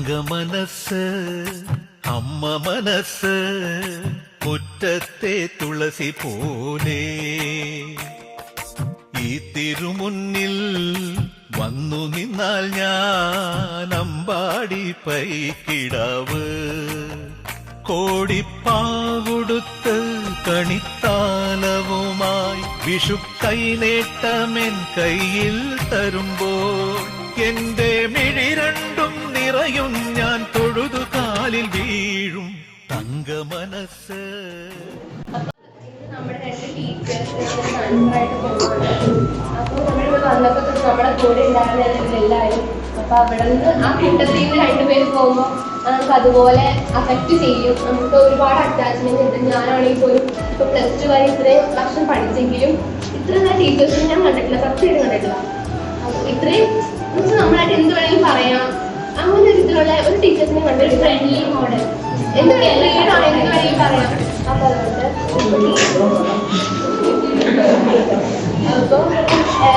തങ്കമനസ് അമ്മ മനസ് മുറ്റത്തെ തുളസി പോലെ ഈ തിരുമുന്നിൽ വന്നു നിന്നാൽ ഞാൻ അമ്പാടി പൈക്കിടാവ് കോടിപ്പാവുടുത്ത് കണിത്താലവുമായി വിഷു കൈനേട്ടമെൻ കയ്യിൽ തരുമ്പോൾ എന്റെ മിഴി രണ്ടും നിറയും ഞാൻ തൊഴുതു കാലിൽ വീഴും തങ്കമനസ്. നമ്മുടെ രണ്ട് ടീച്ചേഴ്സ് അപ്പോൾ നമ്മളിവിടെ വന്നപ്പോൾ നമ്മുടെ കൂടെ ഉണ്ടായിരുന്ന എല്ലാവരും അപ്പൊ അവിടെ നിന്ന് ആ കൂട്ടത്തിൽ നിന്ന് രണ്ടുപേര് പോകുമ്പോൾ നമുക്ക് അതുപോലെ അഫക്റ്റ് ചെയ്യും. നമുക്ക് ഒരുപാട് അറ്റാച്ച്മെന്റ് ഉണ്ട്. ഞാനാണെങ്കിൽ പോലും ഇപ്പൊ +2 വരെ ഇത്രയും വർഷം പഠിച്ചെങ്കിലും ഇത്ര നല്ല ടീച്ചേഴ്സിനെ ഞാൻ കണ്ടിട്ടില്ല, സത്യമായിട്ട് കണ്ടിട്ടില്ല. ഇത്രയും നമ്മളായിട്ട് എന്ത് വേണമെങ്കിലും പറയാം, അങ്ങനെ ഒരു ഇതിലുള്ള ഒരു ടീച്ചേഴ്സിനെ കണ്ടിട്ട് ഫ്രണ്ട്ലി മോഡൽ എന്ത് വേണമെങ്കിലും പറയാം. അപ്പൊ അതുകൊണ്ട് അപ്പോൾ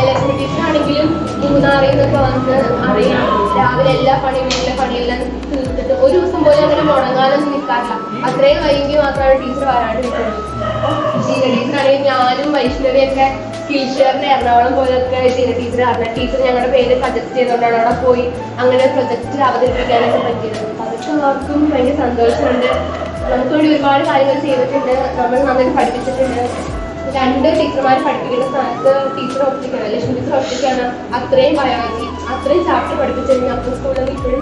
ലക്ഷ്മി ടീച്ചറാണെങ്കിലും മൂന്നാറിൽ നിന്നൊക്കെ വന്ന് അറിയാം, രാവിലെ എല്ലാ പണിയും വീട്ടിലെ പണിയെല്ലാം തീർത്തിട്ട് ഒരു ദിവസം പോലും അങ്ങനെ മുടങ്ങാനൊന്നും നിൽക്കാറില്ല. അത്രയും വൈകി മാത്രമാണ് ടീച്ചർ വരാണ്ട് നിൽക്കുന്നത്. ജീന ടീച്ചറാണെങ്കിൽ ഞാനും വൈഷ്ണവിയൊക്കെ സ്കിൽഷെയറിന്റെ എറണാകുളം പോലൊക്കെ ജീന ടീച്ചർ അറിഞ്ഞ ടീച്ചർ ഞങ്ങളുടെ പേര് സജസ്റ്റ് ചെയ്തുകൊണ്ടാണ് അവിടെ പോയി അങ്ങനെ പ്രൊജക്റ്റ് അവതരിപ്പിക്കാനൊക്കെ പറ്റിയത്. അതൊക്കെ ആർക്കും ഭയങ്കര സന്തോഷമുണ്ട്. നമുക്ക് വേണ്ടി ഒരുപാട് കാര്യങ്ങൾ ചെയ്തിട്ടുണ്ട്, നമ്മൾ നന്നായിട്ട് പഠിപ്പിച്ചിട്ടുണ്ട്. 2 ടീച്ചർമാരെ പഠിപ്പിക്കുന്ന സ്ഥാനത്ത് ടീച്ചർ ഒറ്റയ്ക്കാണ്, ലക്ഷ്മി ടീച്ചർ ഒറ്റയ്ക്കാണ് അത്രയും ബയോളജി അത്രയും ചാപ്റ്റർ പഠിപ്പിച്ചിരുന്നത്. അപ്പോൾ സ്കൂളിൽ ഇപ്പോഴും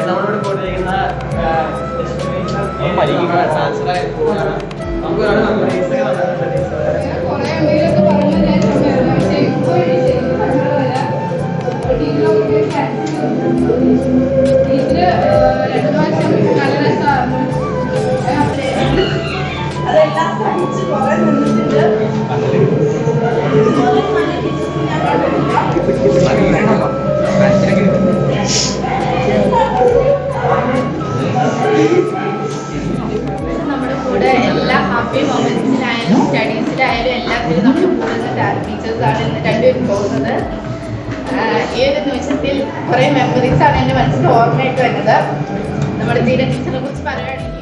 നമ്മളോട് പോയിരിക്കുന്ന അതെല്ലാം പഠിച്ച് കുറെ നിന്നിട്ടുണ്ട്. നമ്മുടെ കൂടെ എല്ലാ ഹാപ്പി മൊമെന്റ്സിലായാലും സ്റ്റഡീസിലായാലും എല്ലാത്തിലും നമ്മുടെ കൂടെ ടീച്ചേഴ്സാണ് ഇന്ന് രണ്ടുപേരും പോകുന്നത്. ഈ ഒരു നിമിഷത്തിൽ കുറെ മെമ്മറീസ് ആണ് എൻ്റെ മനസ്സിൽ ഓർമ്മയായിട്ട് വരുന്നത്. നമ്മുടെ ജീന ടീച്ചറിനെ കുറിച്ച് പറയുകയാണെങ്കിൽ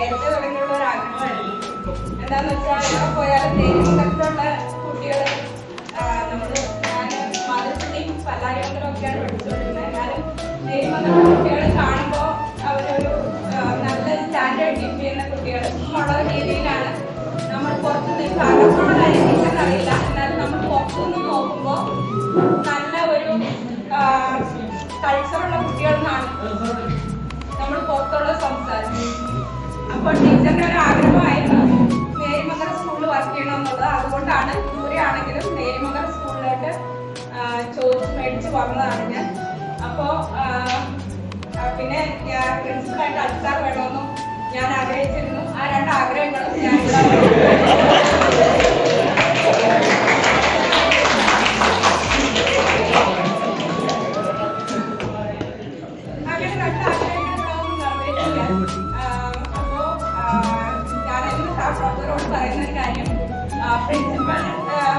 നേരത്തെ തുടങ്ങിയുള്ള ഒരു ആഗ്രഹമായിരുന്നു. എന്താന്ന് വെച്ചാൽ എവിടെ പോയാലും നേരിട്ടുള്ള കുട്ടികൾ ഞാൻ മാതൃപ്പള്ളിയും പല്ലാരിമംഗലം ഒക്കെയാണ് പഠിച്ചുകൊണ്ടിരുന്നത്. എന്നാലും നേരിമംഗലം കുട്ടികൾ കാണുമ്പോൾ അവരൊരു നല്ല സ്റ്റാൻഡേർഡ് കീപ്പ് ചെയ്യുന്ന കുട്ടികൾ ഉള്ള രീതിയിലാണ് നമ്മൾ പുറത്തുനിന്ന് അകത്തുള്ള കാര്യം അറിയില്ല. എന്നാലും നമ്മൾ പുറത്തുനിന്ന് നോക്കുമ്പോൾ നല്ല ഒരു കൾച്ചറുള്ള കുട്ടികളെന്നാണ് നമ്മൾ പുറത്തുള്ള സംസാരം. അപ്പോൾ ടീച്ചറിന്റെ ഒരു ആഗ്രഹമായിരുന്നു നേരിമംഗലം സ്കൂളിൽ വർക്ക് ചെയ്യണമെന്നുള്ളത്. അതുകൊണ്ടാണ് ദൂരെയാണെങ്കിലും നേരിമംഗലം സ്കൂളിലോട്ട് ചോദിച്ച് മേടിച്ച് വന്നതാണ് ഞാൻ. അപ്പോൾ പിന്നെ പ്രിൻസിപ്പലായിട്ട് അച്ചാർ വേണമെന്നും ഞാൻ ആഗ്രഹിച്ചിരുന്നു. ആ 2 ആഗ്രഹങ്ങളും ഞാൻ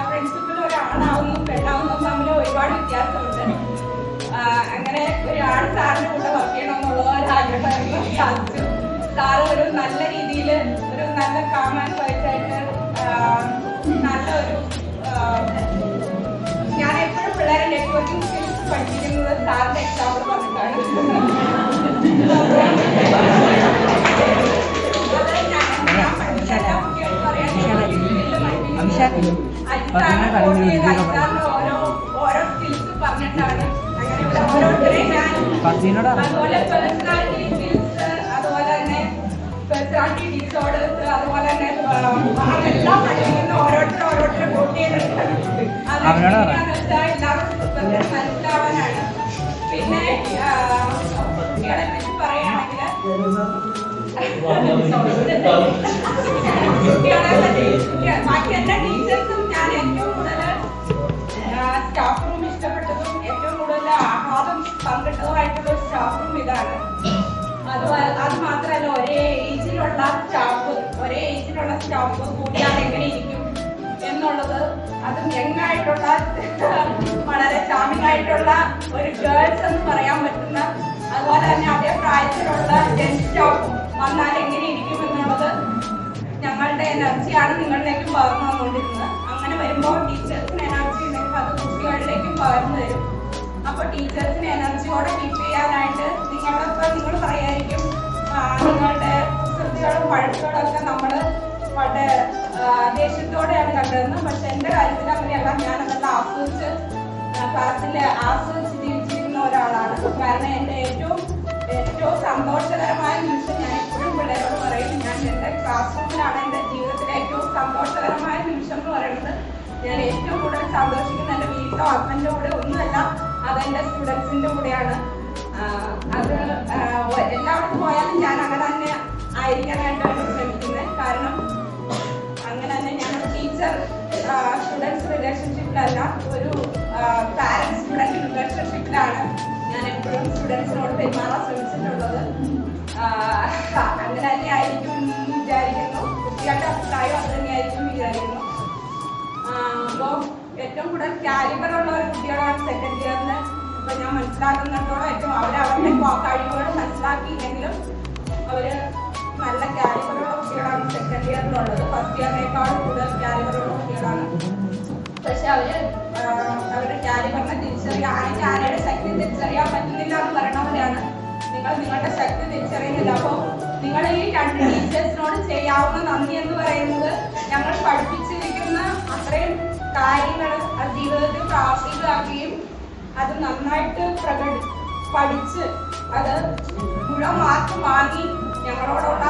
പ്രിൻസിപ്പൽ ഒരാണാവുന്നതും പെണ്ണാവുന്നതും തമ്മിൽ ഒരുപാട് വ്യത്യാസമുണ്ട്. അങ്ങനെ ഒരാൾ സാറിന്റെ കൂടെ വർക്ക് ചെയ്യണമെന്നുള്ള ഒരു ആഗ്രഹമായിരുന്നു. സാധിച്ചു. സാറ് ഒരു നല്ല രീതിയിൽ ഒരു നല്ല കാമാൻ വയസ്സായിട്ട് നല്ല ഒരു ഞാൻ എപ്പോഴും പിള്ളേരെ നെറ്റ്വർക്കിംഗ് സ്കിൽസ് പഠിപ്പിക്കുന്നത് സാറിന്റെ എക്സാമ്പിൾ പറഞ്ഞിട്ടാണ്. ഓരോ സ്കിൽസ് പറഞ്ഞിട്ടാണ് അങ്ങനെയുള്ള ഓരോരുത്തരെയും ഞാൻ അതുപോലെ പേഴ്സണാലിറ്റി സ്കിൽസ്, അതുപോലെ തന്നെ പേഴ്സണാലിറ്റി ഡിസോർഡേഴ്സ്, അതുപോലെ തന്നെ എല്ലാം പഠിക്കുന്ന ഓരോരുത്തരെ വോട്ട് ചെയ്തിട്ടാണ്. അതെന്താണെന്ന് വെച്ചാൽ എല്ലാവർക്കും മനസ്സിലാവാനാണ്. പിന്നെ കുട്ടികളെ പറ്റി പറയുകയാണെങ്കിൽ ബാക്കി എല്ലാ ടീച്ചേഴ്സും ഞാൻ ഏറ്റവും കൂടുതൽ സ്റ്റാഫ് റൂം ഇഷ്ടപ്പെട്ടതും ഏറ്റവും കൂടുതൽ ആഹ്ലാദം പങ്കിട്ടതുമായിട്ടുള്ള ഒരു സ്റ്റാഫ് റൂം ഇതാണ്. അത് മാത്രമല്ല ഒരേ ഏജിലുള്ള സ്റ്റാഫ് കൂടിയാൽ എങ്ങനെ ഇരിക്കും എന്നുള്ളത്, അതും യങ്ങായിട്ടുള്ള വളരെ ചാമിങ് ആയിട്ടുള്ള ഒരു ഗേൾസ് എന്ന് പറയാൻ പറ്റുന്ന, അതുപോലെ തന്നെ അതേ പ്രായത്തിലുള്ള ജെന്റ് സ്റ്റാഫ് വന്നാൽ എങ്ങനെ ഇരിക്കും എന്നുള്ളത് ഞങ്ങളുടെ എനർജിയാണ് നിങ്ങളിലേക്കും പകർന്നു വന്നുകൊണ്ടിരുന്നത്. അങ്ങനെ വരുമ്പോൾ ടീച്ചേഴ്സിന് എനർജി ഉണ്ടെങ്കിൽ അത് കുട്ടികളിലേക്കും പകർന്നു തരും. അപ്പോൾ ടീച്ചേഴ്സിന് എനർജിയോടെ കീപ്പ് ചെയ്യാനായിട്ട് നിങ്ങൾ പറയായിരിക്കും നിങ്ങളുടെ കുസൃതികളും വഴക്കുകളൊക്കെ നമ്മൾ വളരെ ദേഷ്യത്തോടെയാണ് കണ്ടതെന്ന്. പക്ഷെ എൻ്റെ കാര്യത്തിൽ അങ്ങനെയല്ല. ഞാനതെല്ലാം ആസ്വദിച്ച് ക്ലാസ്സിൽ ആസ്വദിച്ച് ജീവിച്ചിരുന്ന ഒരാളാണ്. കാരണം എൻ്റെ ഏറ്റവും സന്തോഷകരമായ നിമിഷം ഞാൻ എപ്പോഴും പിള്ളേരോട് പറയും, ഞാൻ എൻ്റെ ക്ലാസ് റൂമിലാണ് എൻ്റെ ജീവിതത്തിലെ ഏറ്റവും സന്തോഷകരമായ നിമിഷം എന്ന് പറയുന്നത്. ഞാൻ ഏറ്റവും കൂടുതൽ സന്തോഷിക്കുന്ന എൻ്റെ വീട്ടിലോ ഹസ്ബൻഡിൻ്റെ കൂടെ ഒന്നുമല്ല, അതെൻ്റെ സ്റ്റുഡൻസിൻ്റെ കൂടെയാണ്. അത് എല്ലായിടത്തും പോയാലും ഞാൻ അങ്ങനെ തന്നെ ആയിരിക്കാനായിട്ടാണ് ശ്രമിക്കുന്നത്. കാരണം അങ്ങനെ തന്നെ ഞാൻ ടീച്ചർ സ്റ്റുഡൻസ് റിലേഷൻഷിപ്പിലല്ല, ഒരു പാരന്റ് സ്റ്റുഡൻറ് റിലേഷൻഷിപ്പിലാണ് ഞാൻ എപ്പോഴും സ്റ്റുഡൻസിനോട് പെരുമാറാൻ ശ്രമിച്ചിട്ടുള്ളത്. അങ്ങനെ തന്നെ ആയിരിക്കും എന്ന് വിചാരിക്കുന്നു. കുട്ടികളുടെ അഭിപ്രായം അത് തന്നെയായിരിക്കും വിചാരിക്കുന്നു. അപ്പോൾ ഏറ്റവും കൂടുതൽ കാലിബറുള്ള ഒരു കുട്ടികളാണ് സെക്കൻഡ് ഇയറിൽ. ഇപ്പം ഞാൻ മനസ്സിലാക്കുന്നിടത്തോളം ഏറ്റവും അവരവരുടെ കഴിവുകൾ മനസ്സിലാക്കിയില്ലെങ്കിലും അവർ നല്ല കാലിബറുള്ള കുട്ടികളാണ് സെക്കൻഡ് ഇയറിലുള്ളത്. ഫസ്റ്റ് ഇയറിനേക്കാളും കൂടുതൽ കാലിബറുള്ള കുട്ടികളാണ്. പക്ഷെ അവരുടെ കാലിബറിനെ തിരിച്ചറിയാൻ, ആരുടെ ശക്തി തിരിച്ചറിയാൻ പറ്റുന്നില്ല എന്ന് പറയണവരാണ്. നിങ്ങളുടെ ശക്തി തിരിച്ചറിയുന്നില്ല. അപ്പോൾ നിങ്ങൾ ഈ 2 ടീച്ചേഴ്സിനോട് ചെയ്യാവുന്ന നന്ദി എന്ന് പറയുന്നത്, ഞങ്ങൾ പഠിപ്പിച്ചിരിക്കുന്ന അത്രയും കാര്യങ്ങൾ ജീവിതത്തിൽ പ്രാവർത്തികമാക്കുകയും അത് നന്നായിട്ട് പഠിച്ച് അത് മുഴുവൻ മാർക്ക് വാങ്ങി ഞങ്ങളോടുള്ള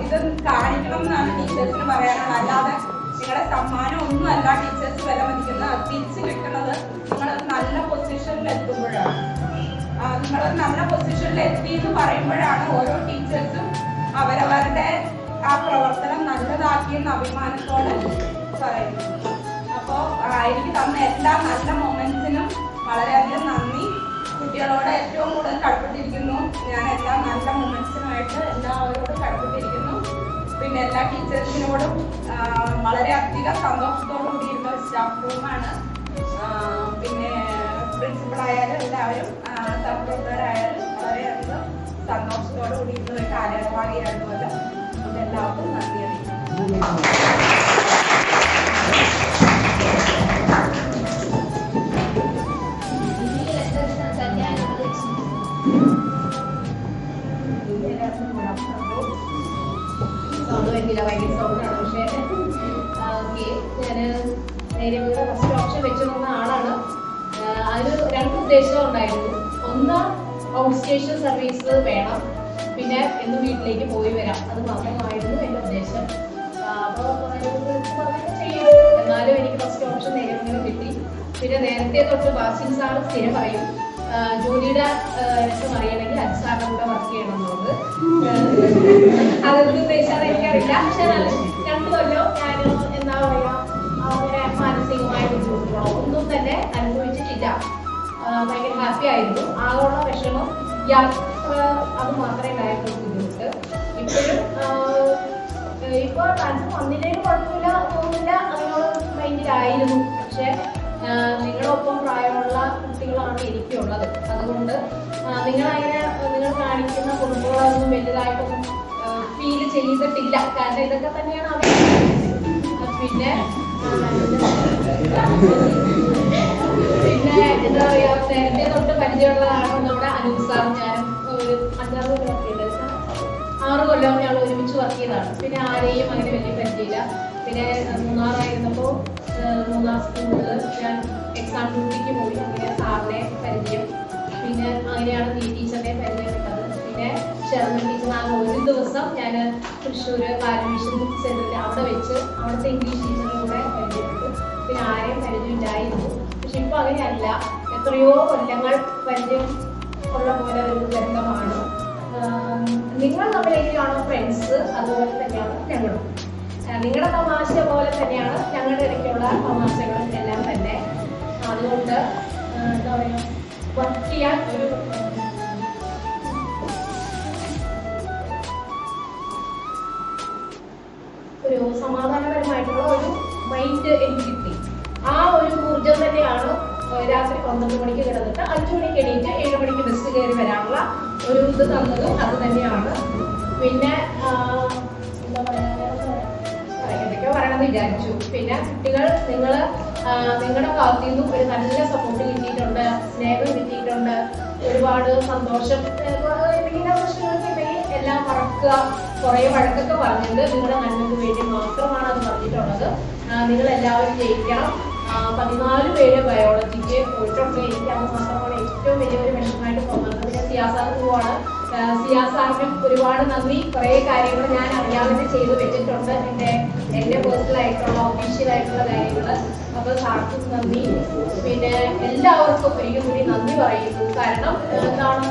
ഇത് കാണിക്കണം എന്നാണ് ടീച്ചേഴ്സിന് പറയാനുള്ളത്. അല്ലാതെ നിങ്ങളുടെ സമ്മാനം ഒന്നുമല്ല ടീച്ചേഴ്സ് വിലമതിക്കുന്നത്. തിരിച്ചു കിട്ടുന്നത് നിങ്ങൾ നല്ല പൊസിഷനിൽ എത്തുമ്പോഴാണ്. നിങ്ങൾ നല്ല പൊസിഷനിൽ എത്തി എന്ന് പറയുമ്പോഴാണ് ഓരോ ടീച്ചേഴ്സും അവരവരുടെ ആ പ്രവർത്തനം നല്ലതാക്കിയെന്ന് അഭിമാനത്തോടെ പറയുന്നു. അപ്പോൾ എനിക്ക് തന്ന എല്ലാ നല്ല മൊമെന്റ്സിനും വളരെയധികം നന്ദി. കുട്ടികളോട് ഏറ്റവും കൂടുതൽ കടപ്പെട്ടിരിക്കുന്നു ഞാൻ. എല്ലാ നല്ല മൊമെന്റ്സിനുമായിട്ട് എല്ലാവരോടും കടപ്പെട്ടിരിക്കുന്നു. പിന്നെ എല്ലാ ടീച്ചേഴ്സിനോടും വളരെയധികം സന്തോഷത്തോടു കൂടിയിരുന്ന ഒരു സ്റ്റാഫ് റൂമാണ്. പിന്നെ പ്രിൻസിപ്പളായാലും എല്ലാവരും സഹപ്രവർത്തകരായാലും വളരെയധികം സന്തോഷത്തോടു കൂടിയിരുന്ന ഒരു കാലയളവാണ് ഈ 2 കൊല്ലം. ഫസ്റ്റ് ഓപ്ഷൻ വെച്ചു തന്ന ആളാണ്. അതിന് 2 ഉദ്ദേശം ഉണ്ടായിരുന്നു. ഒന്ന്, ഔട്ട് സ്റ്റേഷൻ സർവീസ് വേണം, പിന്നെ എന്ന് വീട്ടിലേക്ക് പോയി വരാം. അത് മാത്രമായിരുന്നു എൻ്റെ ഉദ്ദേശം. അപ്പോൾ ചെയ്യാം, എന്നാലും എനിക്ക് ഫസ്റ്റ് ഓപ്ഷൻ നേരെ കിട്ടി. പിന്നെ നേരത്തെ തൊട്ട് ബാസിൻ സാർ സ്ഥിരം പറയും ജോലിയുടെ രസം അറിയണമെങ്കിൽ അച്ഛാറിന്റെ കൂടെ വർക്ക് ചെയ്യണം എന്നുള്ളത്. അതൊന്നും ഉദ്ദേശിച്ചാൽ എനിക്കറിയില്ല. പക്ഷെ 2 കൊല്ലം ഞാൻ എന്താ പറയുക അങ്ങനെ മാനസികമായ ബുദ്ധിമുട്ടുകളോ ഒന്നും തന്നെ അനുഭവിച്ചിട്ടില്ല. ഭയങ്കര ഹാപ്പി ആയിരുന്നു. ആകെയുള്ള വിഷമം യാത്ര, അത് മാത്രമേ ഉണ്ടായിട്ടുള്ളൂ ബുദ്ധിമുട്ട്. ഇപ്പോഴും ഇപ്പോൾ ട്രാൻസ്ഫർ വന്നില്ലെങ്കിൽ കുഴപ്പമില്ല, ഒന്നുമില്ല, അതിനോട് മൈൻഡിലായിരുന്നു. പക്ഷെ നിങ്ങളുടെ ഒപ്പം പ്രായമുള്ള കുട്ടികളാണ് എനിക്കുള്ളത്. അതുകൊണ്ട് നിങ്ങളങ്ങനെ നിങ്ങൾ കാണിക്കുന്ന കുടുംബങ്ങളൊന്നും വലുതായിട്ടൊന്നും ഫീൽ ചെയ്തിട്ടില്ല. കാരണം ഇതൊക്കെ തന്നെയാണ് അവർ. പിന്നെ എന്താ പറയാ, നേരത്തെ തൊട്ട് പരിചയമുള്ളതാണ് നമ്മുടെ അനൂപ് സാർ. ഞാനും ഒരു 5-6 കൊല്ലം വർക്ക് ചെയ്തത്, 6 കൊല്ലം ഞങ്ങൾ ഒരുമിച്ച് വർക്ക് ചെയ്തതാണ്. പിന്നെ ആരെയും അങ്ങനെ വലിയ പരിചയമില്ല. പിന്നെ മൂന്നാറായിരുന്നപ്പോൾ മൂന്നാർ സ്കൂളിൽ ഞാൻ എക്സാം ഡ്യൂട്ടിക്ക് പോയി. അങ്ങനെ സാറിനെ പരിചയം, പിന്നെ അങ്ങനെയാണ് ടീച്ചറിനെ പരിചയപ്പെട്ടത്. പിന്നെ ഷെർമൻ ടീച്ചർ ഒരു ദിവസം ഞാൻ തൃശ്ശൂർ പാരമീഷൻ ബുക്ക് സെന്ററിൽ അവിടെ വെച്ച് അവിടുത്തെ ഇംഗ്ലീഷ് ടീച്ചറിനെ കൂടെ പരിചയപ്പെട്ടു. പിന്നെ ആരെയും പരിചയമില്ലായിരുന്നു. പക്ഷെ ഇപ്പൊ അങ്ങനെയല്ല, എത്രയോ കൊല്ലങ്ങൾ പരിചയം ഉള്ള പോലെ ഒരു ബന്ധമാണ്. നിങ്ങൾ തമ്മിലേക്കാണ് ഫ്രണ്ട്സ്, അതുപോലെ തന്നെയാണ് ഞങ്ങളും. നിങ്ങളുടെ തമാശ പോലെ തന്നെയാണ് ഞങ്ങളുടെ ഇടയ്ക്കുള്ള തമാശകളും എല്ലാം തന്നെ. അതുകൊണ്ട് എന്താ പറയുക, വർക്ക് ചെയ്യാൻ ഒരു സമാധാനപരമായിട്ടുള്ള ഒരു മൈൻഡ് എനിക്ക് കിട്ടി. ആ ഒരു ഊർജം തന്നെയാണ് രാത്രി 12 മണിക്ക് കിടന്നിട്ട് 5 മണിക്ക് എണീറ്റ് 7 മണിക്ക് ബസ് കയറി വരാനുള്ള ഒരു ഇത് തന്നതും അത് തന്നെയാണ്. പിന്നെ എന്താ പറയുക, എന്തൊക്കെയോ പറയണമെന്ന് വിചാരിച്ചു. പിന്നെ കുട്ടികൾ, നിങ്ങളുടെ ഭാഗത്തു നിന്നും ഒരു നല്ല സപ്പോർട്ട് കിട്ടിയിട്ടുണ്ട്, സ്നേഹം കിട്ടിയിട്ടുണ്ട്, ഒരുപാട് സന്തോഷം. എന്തെങ്കിലും പ്രശ്നങ്ങളൊക്കെ ഉണ്ടെങ്കിൽ എല്ലാം മറക്കുക. കുറേ വഴക്കൊക്കെ പറഞ്ഞിട്ടുണ്ട്. നിങ്ങളുടെ നന്മയ്ക്ക് വേണ്ടി മാത്രമാണ് അത് പറഞ്ഞിട്ടുള്ളത്. നിങ്ങൾ എല്ലാവരും ജയിക്കണം. 14 പേര് ബയോളജിക്ക് പോയിട്ടുണ്ട്. എനിക്ക് അത് മാത്രമാണ് ഏറ്റവും വലിയൊരു വിഷമമായിട്ട് തോന്നുന്നത്. പിന്നെ സിയാസാറിന് പോവാണ്. സിയാസാറിനും ഒരുപാട് നന്ദി. കുറേ കാര്യങ്ങൾ ഞാൻ അറിയാതെ ചെയ്ത് വെച്ചിട്ടുണ്ട്, എൻ്റെ പേഴ്സണലായിട്ടുള്ള ഒഫീഷ്യലായിട്ടുള്ള കാര്യങ്ങൾ. അപ്പോൾ സാർക്കും നന്ദി. പിന്നെ എല്ലാവർക്കും ഒരിക്കൽ കൂടി നന്ദി പറയുന്നു. കാരണം എന്താണ്,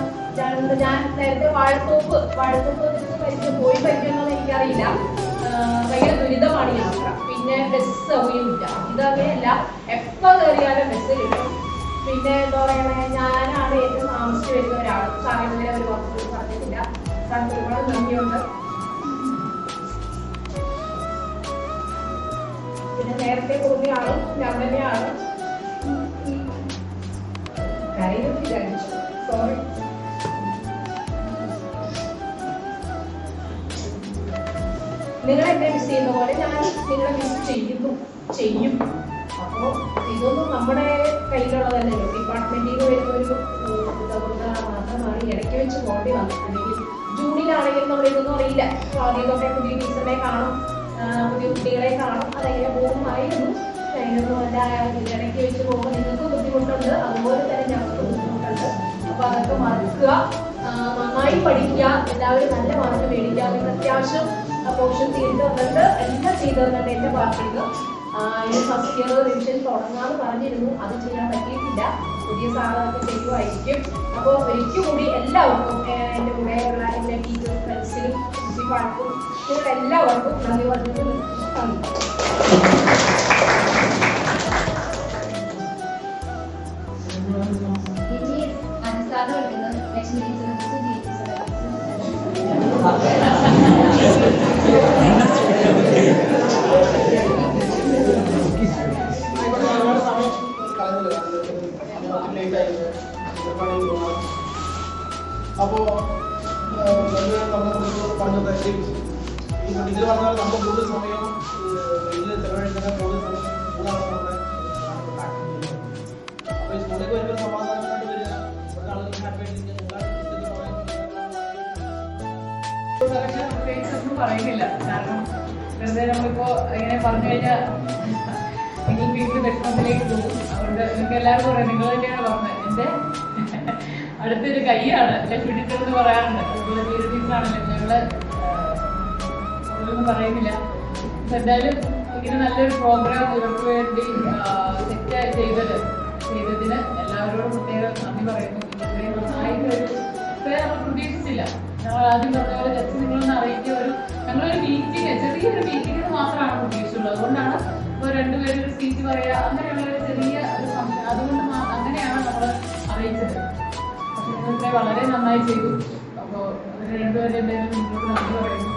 ഞാൻ നേരത്തെ വാഴത്തോപ്പ് പോയി പരിചയമെന്ന് എനിക്കറിയില്ല. ഭയങ്കര ദുരിതമാണ് യാത്ര. പിന്നെ ബസ് സൗകര്യമില്ല. ഇതങ്ങനെയല്ല, എപ്പോൾ കയറിയാലും ബസ് കിട്ടും. പിന്നെ എന്താ പറയണേ, ഞാനാണ് ഏറ്റവും താമസിച്ച് വരുന്ന ഒരാൾ. സാറിന് വരെ ഒരു വർക്ക് പറഞ്ഞിട്ടില്ല. സാറിന് ഒരുപാട് നന്ദിയുണ്ട്. പിന്നെ നേരത്തെ തോന്നിയാണ് ഞാൻ തന്നെയാണ് കാര്യം വിചാരിച്ചു. സോറി. നിങ്ങൾ എന്നെ മിസ് ചെയ്യുന്ന പോലെ ഞാൻ നിങ്ങളെ മിസ് ചെയ്യും. അപ്പോൾ ഇതൊന്നും നമ്മുടെ കയ്യിലുള്ളതല്ലല്ലോ. ഡിപ്പാർട്ട്മെന്റിൽ നിന്ന് വരുന്ന ഒരു മാത്രമാണ്. ഇടയ്ക്ക് വെച്ച് പോകേണ്ടി വന്നിട്ടുണ്ടെങ്കിൽ ജൂണിലാണെങ്കിലും നമ്മൾ ഇതൊന്നും അറിയില്ല. ആദ്യം തൊട്ടേ പുതിയ ടീച്ചറിനെ കാണും, പുതിയ കുട്ടികളെ കാണും. അതെങ്ങനെ പോകുമായിരുന്നു. അതിനൊന്നും അല്ല, ഇടയ്ക്ക് വെച്ച് പോകുമ്പോൾ നിങ്ങൾക്ക് ബുദ്ധിമുട്ടുണ്ട്, അതുപോലെ തന്നെ ഞങ്ങൾക്ക് ബുദ്ധിമുട്ടുണ്ട്. അപ്പോൾ അതൊക്കെ മറക്കുക, നന്നായി പഠിക്കുക, എല്ലാവരും നല്ല മാർക്ക് മേടിക്കുക. നിങ്ങൾ അത്യാവശ്യം പോർഷൻ ചെയ്ത് തന്നിട്ട് എല്ലാം ചെയ്തു തന്നിട്ട് എൻ്റെ പാർട്ടിയിൽ നിന്ന് ഫസ്റ്റ് ഇയർ റിവിഷൻ തുടങ്ങാമെന്ന് പറഞ്ഞിരുന്നു. അത് ചെയ്യാൻ പറ്റിയിട്ടില്ല. പുതിയ സാധനമൊക്കെ ചെയ്യുമായിരിക്കും. അപ്പോൾ ഒരിക്കൽ കൂടി എല്ലാവർക്കും, എൻ്റെ കൂടെയുള്ള എൻ്റെ ടീച്ചേഴ്സ്, ഫ്രണ്ട്സിനും, പ്രിൻസിപ്പാൾക്കും, നിങ്ങൾ എല്ലാവർക്കും നന്ദി പറഞ്ഞിട്ട് അപ്പോ പറഞ്ഞത് ഇതിൽ പറഞ്ഞാൽ നമ്മൾ കൂടുതൽ സമയം ഇതിൽ ചെലവഴിക്കുന്ന കൂടുതൽ സമയം മൂന്നാണ് നമ്മുടെ അപ്പോൾ ഈ സ്കൂളിലേക്ക് വരുമ്പോൾ സമാധാനമായിട്ട് വരിക ഇവിടെ ആളുകൾ ഹാപ്പി ഒന്നും പറയുന്നില്ല. കാരണം വെറുതെ നമ്മളിപ്പോ ഇങ്ങനെ പറഞ്ഞു കഴിഞ്ഞാൽ നിങ്ങൾ വീട്ടിൽ വിഷമത്തിലേക്ക് പോകും. അതുകൊണ്ട് നിങ്ങൾക്ക് എല്ലാവരും പറയാം, നിങ്ങൾ തന്നെയാണ് പറഞ്ഞത്. എൻ്റെ അടുത്തൊരു കൈയാണ് ലക്ഷ്മി ടീച്ചർ എന്ന് പറയാറുണ്ട്. അതുപോലെ തീരെ ടീച്ചറാണല്ലോ. ഞങ്ങള് ഒന്നും പറയുന്നില്ല. എന്തായാലും ഇങ്ങനെ നല്ലൊരു പ്രോഗ്രാം ഇവർക്ക് വേണ്ടി ചെയ്തതിന് എല്ലാവരോടും പ്രത്യേകം നന്ദി പറയുന്നു. ഇത്രയും നന്നായിട്ടൊരു ഇത്രയും നമ്മൾ പ്രതീക്ഷിച്ചില്ല. ഞങ്ങൾ ആദ്യം പറഞ്ഞ പോലെ ജസ്റ്റ് നിങ്ങളൊന്ന് അറിയിക്കുക. ഞങ്ങളൊരു മീറ്റിംഗ്, ചെറിയൊരു മീറ്റിംഗ് മാത്രമാണ് പ്രതീക്ഷിച്ചുള്ളത്. അതുകൊണ്ടാണ് ഇപ്പോൾ രണ്ടുപേരും ഒരു സ്പീച്ച് പറയുക, അങ്ങനെയുള്ള ഒരു ചെറിയ ഒരു ഫംഗ്ഷൻ, അതുകൊണ്ട് അങ്ങനെയാണ് നമ്മൾ അറിയിച്ചത്. പക്ഷെ നിങ്ങൾ ഇത്രയും വളരെ നന്നായി ചെയ്തു. അപ്പോൾ അവർ രണ്ടുപേരും എന്തായാലും നിങ്ങളോട് നന്ദി പറയുന്നു.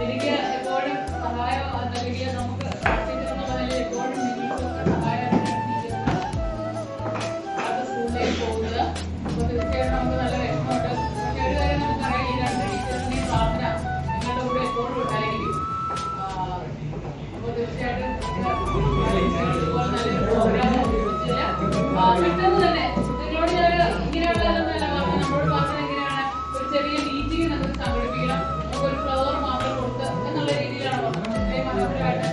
എനിക്ക് എപ്പോഴും സഹായം നൽകിയ നമുക്ക് എപ്പോഴും നിങ്ങൾക്ക് സഹായം സ്കൂളിലേക്ക് പോകുന്നത്. അപ്പോൾ തീർച്ചയായും നമുക്ക് നല്ല വിഷമമുണ്ട്. പക്ഷെ ഒരു കാര്യം നമുക്കറിയാം, ഈ രണ്ട് ടീച്ചേഴ്സിന്റെയും പ്രാർത്ഥന നിങ്ങളുടെ കൂടെ എപ്പോഴും ഉണ്ടായിരിക്കും. അപ്പോൾ തീർച്ചയായിട്ടും ഇതുപോലെ നല്ലൊരു പ്രോഗ്രാം പെട്ടെന്ന് തന്നെ നിങ്ങളോട് ഞാൻ ഇങ്ങനെയുള്ളതെന്നല്ല പറഞ്ഞു, നമ്മളോട് പറഞ്ഞത് എങ്ങനെയാണ് ഒരു ചെറിയ മീറ്റിംഗ് നമുക്ക് സംഘടിപ്പിക്കണം, നമുക്കൊരു ഫ്ലവർ മാത്രം കൊടുത്ത് എന്നുള്ള രീതിയിലാണ് പറഞ്ഞത്. ഇത്രയും മനോഹരമായിട്ട്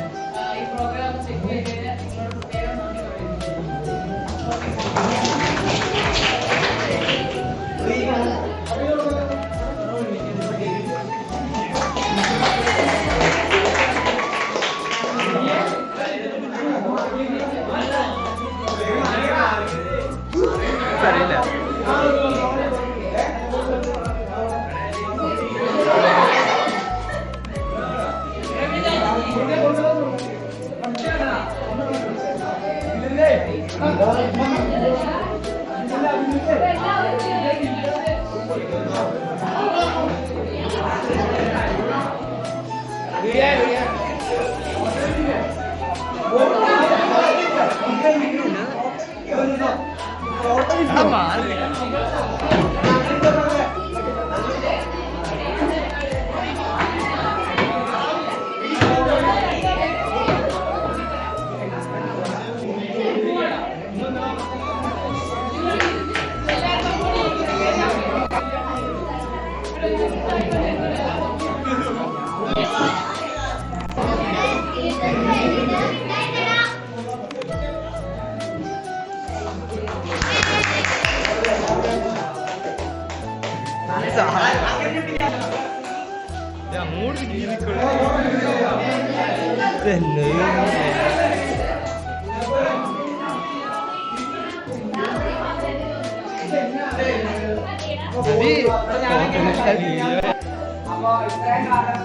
അപ്പൊ ഇത്രയും കാലം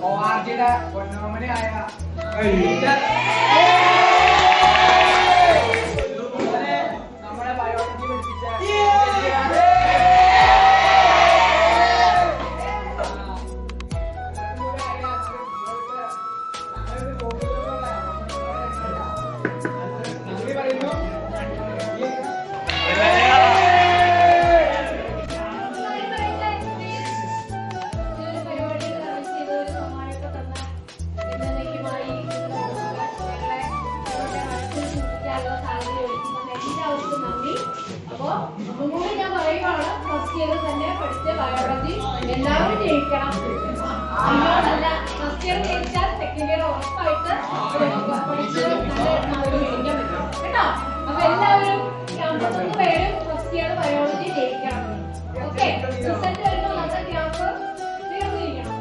ORGയുടെ പൊന്നോമനയായ നമ്മളെ ബയോളജി പഠിപ്പിച്ച ബയോളജി എല്ലാവരും ജയിക്കണം. അതിനോടല്ല ഫസ്റ്റ് ഇയർ ജയിച്ചാൽ സെക്കൻഡ് ഇയർ ഉറപ്പായിട്ട് പഠിച്ച് നല്ല മാർക്ക് മേടിക്കാൻ പറ്റും കേട്ടോ. അപ്പൊ എല്ലാവരും 53 പേരും ഫസ്റ്റ് ഇയർ ബയോളജി ജയിക്കണം. ഓക്കെ, റിസൾട്ട് വരുമ്പോൾ നമ്മുടെ ക്യാമ്പ് തീർന്നിരിക്കണം.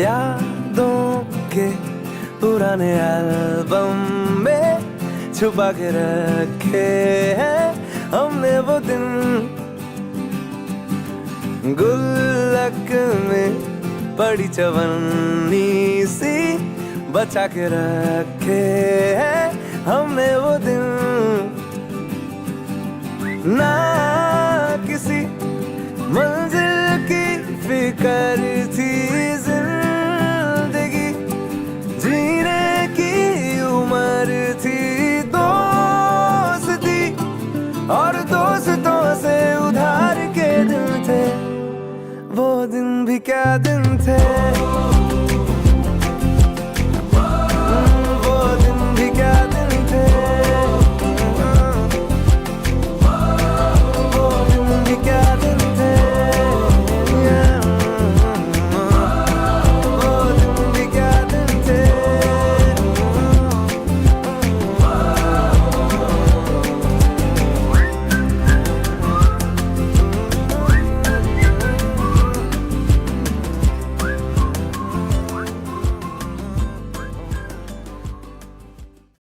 यादों के पुराने एल्बम में छुपा के रखे हैं हमने वो दिन, गुल्लक में पड़ी चवन्नी सी बचा के रखे हैं हमने वो दिन। ना किसी मंजिल की फिकर थी, जिंदगी जीने की उम्र थी, दोस्ती और दोस्तों से उधार के दिन थे, वो दिन भी क्या दिन थे।